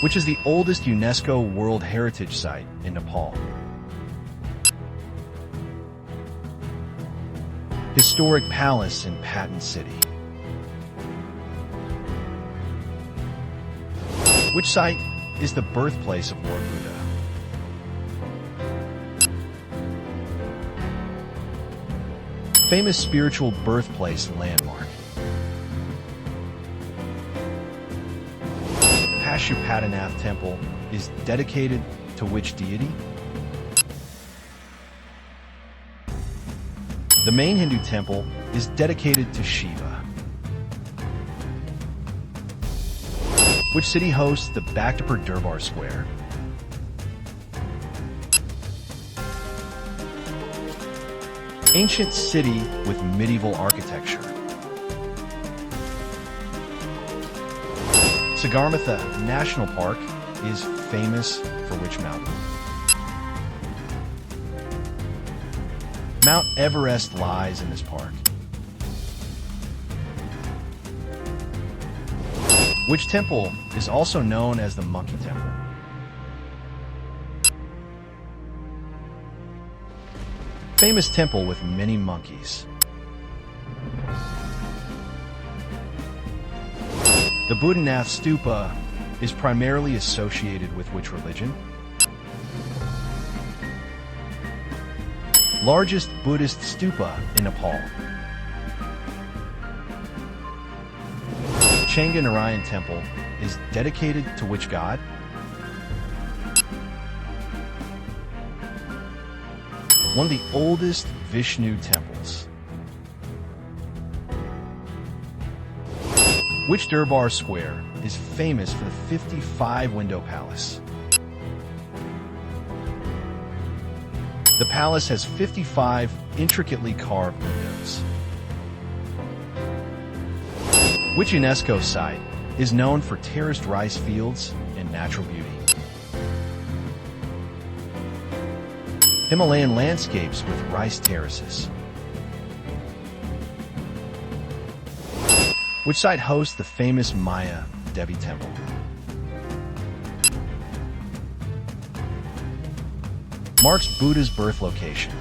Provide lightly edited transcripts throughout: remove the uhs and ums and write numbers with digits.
which is the oldest UNESCO World Heritage Site in Nepal. Historic Palace in Patan City. Which site is the birthplace of Lord Buddha? Famous spiritual birthplace and landmark. Pashupatinath Temple is dedicated to which deity? The main Hindu temple is dedicated to Shiva. Which city hosts the Bhaktapur Durbar Square? Ancient city with medieval architecture. Sagarmatha National Park is famous for which mountain? Mount Everest lies in this park. Which temple is also known as the Monkey Temple? Famous temple with many monkeys. The Buddhanath Stupa is primarily associated with which religion? Largest Buddhist stupa in Nepal. Changanarayan Temple is dedicated to which god? One of the oldest Vishnu temples. Which Durbar Square is famous for the 55-window palace? The palace has 55 intricately carved windows. Which UNESCO site is known for terraced rice fields and natural beauty? Himalayan landscapes with rice terraces. Which site hosts the famous Maya Devi Temple? Marks Buddha's birth location.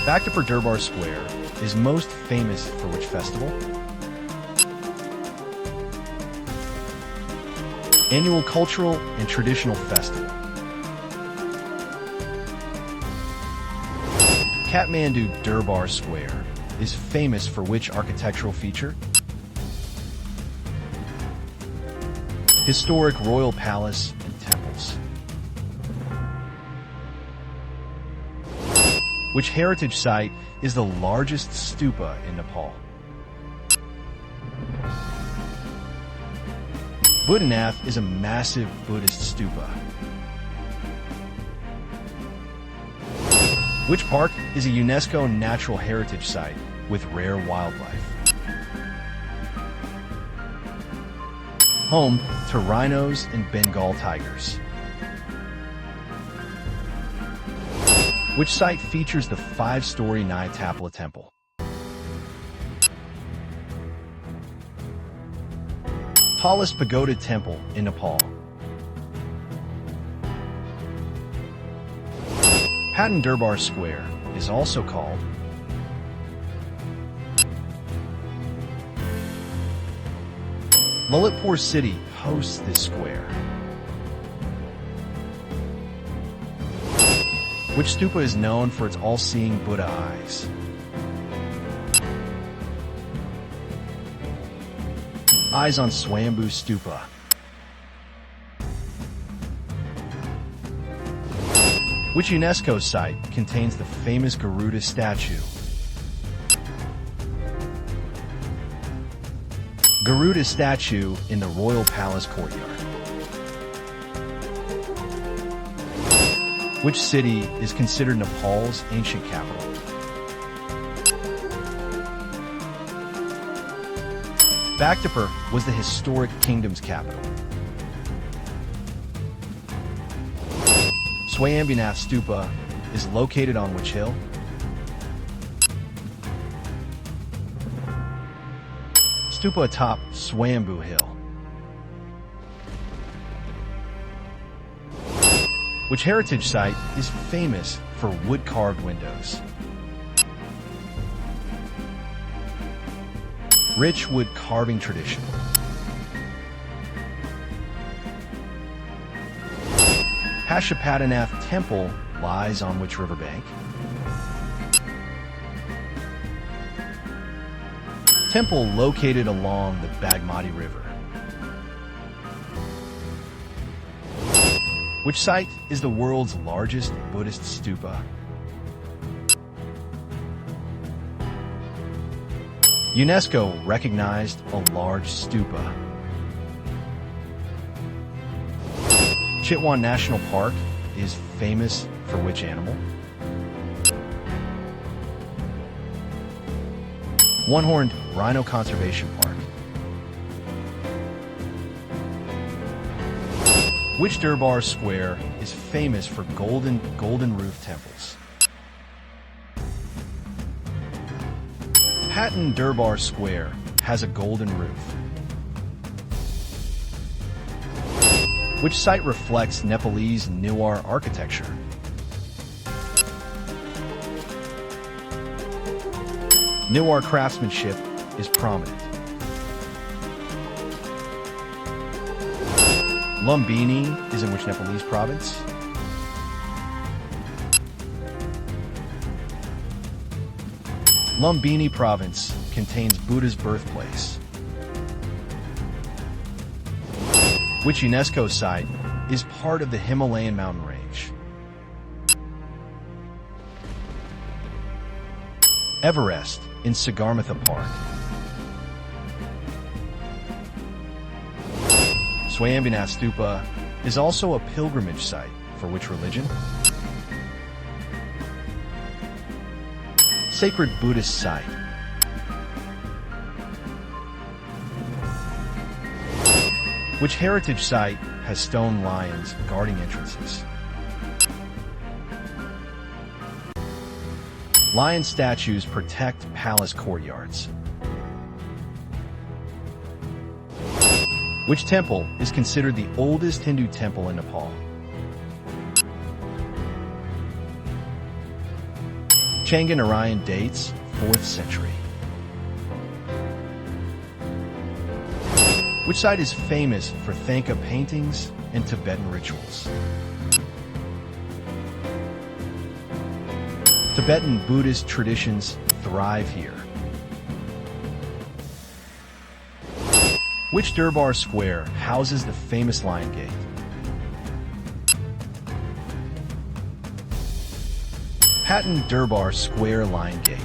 Bhaktapur Durbar Square is most famous for which festival? Annual cultural and traditional festival. Kathmandu Durbar Square is famous for which architectural feature? Historic royal palace and temples. Which heritage site is the largest stupa in Nepal? Buddhanath is a massive Buddhist stupa. Which park is a UNESCO Natural Heritage Site with rare wildlife? Home to rhinos and Bengal tigers. Which site features the 5-story Nyatapala Temple? Tallest pagoda temple in Nepal. Patan Durbar Square is also called Lalitpur city hosts this square. Which stupa is known for its all-seeing Buddha eyes? Eyes on Swayambhu Stupa. Which UNESCO site contains the famous Garuda statue? Garuda statue in the Royal Palace courtyard. Which city is considered Nepal's ancient capital? Bhaktapur was the historic kingdom's capital. Swayambhunath Stupa is located on which hill? Stupa atop Swayambhu Hill. Which heritage site is famous for wood-carved windows? Rich wood carving tradition. Pashupatinath Temple lies on which riverbank? Temple located along the Bagmati River. Which site is the world's largest Buddhist stupa? UNESCO recognized a large stupa. Chitwan National Park is famous for which animal? One-horned rhino conservation park. Which Durbar Square is famous for golden roof temples? Patan Durbar Square has a golden roof. Which site reflects Nepalese Newar architecture? Newar craftsmanship is prominent. Lumbini is in which Nepalese province? Lumbini province contains Buddha's birthplace. Which UNESCO site is part of the Himalayan mountain range? Everest in Sagarmatha Park. Swayambhunath Stupa is also a pilgrimage site for which religion? Sacred Buddhist site. Which heritage site has stone lions guarding entrances? Lion statues protect palace courtyards. Which temple is considered the oldest Hindu temple in Nepal? Changanarayan dates 4th century. Which site is famous for Thangka paintings and Tibetan rituals? Tibetan Buddhist traditions thrive here. Which Durbar Square houses the famous Lion Gate? Patan Durbar Square Lion Gate.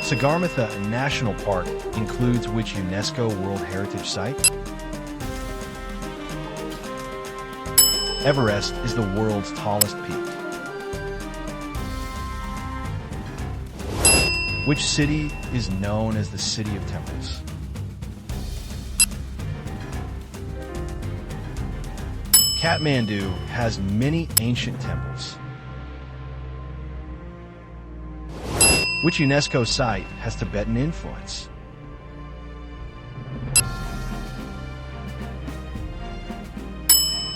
Sagarmatha National Park includes which UNESCO World Heritage Site? Everest is the world's tallest peak. Which city is known as the City of Temples? Kathmandu has many ancient temples. Which UNESCO site has Tibetan influence?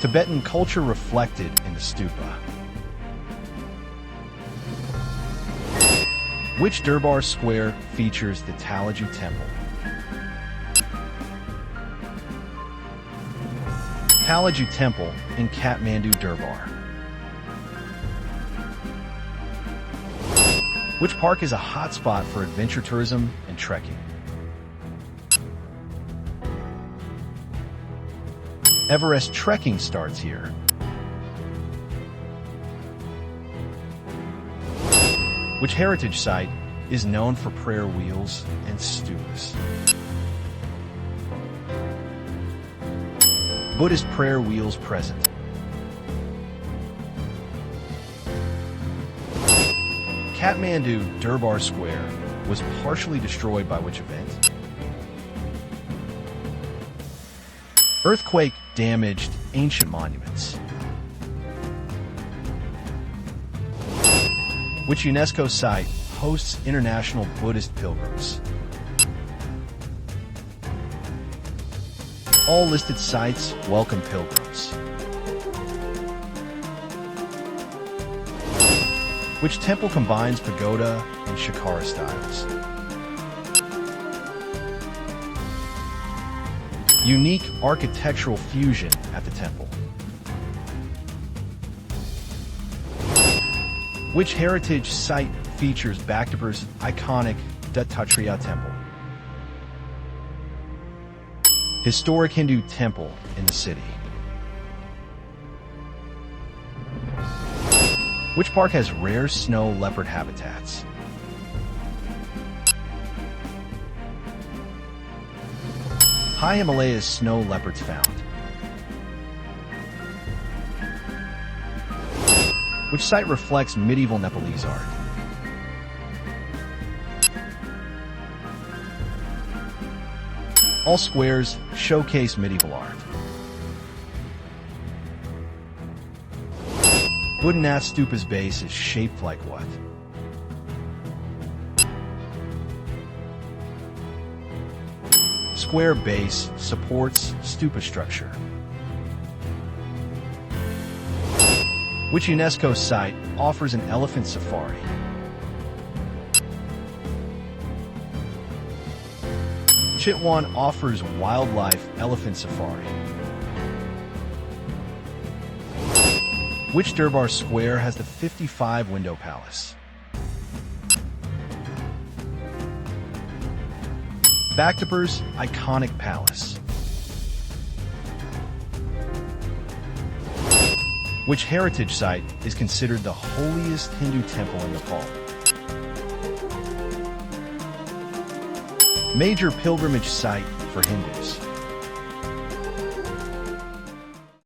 Tibetan culture reflected in the stupa. Which Durbar Square features the Talaju Temple? Talaju Temple in Kathmandu Durbar. Which park is a hotspot for adventure tourism and trekking? Everest trekking starts here. Which heritage site is known for prayer wheels and stupas? Buddhist prayer wheels present. Kathmandu Durbar Square was partially destroyed by which event? Earthquake damaged ancient monuments. Which UNESCO site hosts international Buddhist pilgrims. All listed sites welcome pilgrims. Which temple combines pagoda and shikara styles? Unique architectural fusion at the temple. Which heritage site features Bhaktapur's iconic Dattatreya temple? Historic Hindu temple in the city. Which park has rare snow leopard habitats? High Himalayas snow leopards found. Which site reflects medieval Nepalese art? All squares showcase medieval art. Buddhanath Stupa's base is shaped like what? Square base supports stupa structure. Which UNESCO site offers an elephant safari? Chitwan offers wildlife elephant safari. Which Durbar Square has the 55-window palace? Bhaktapur's iconic palace. Which heritage site is considered the holiest Hindu temple in Nepal? Major pilgrimage site for Hindus.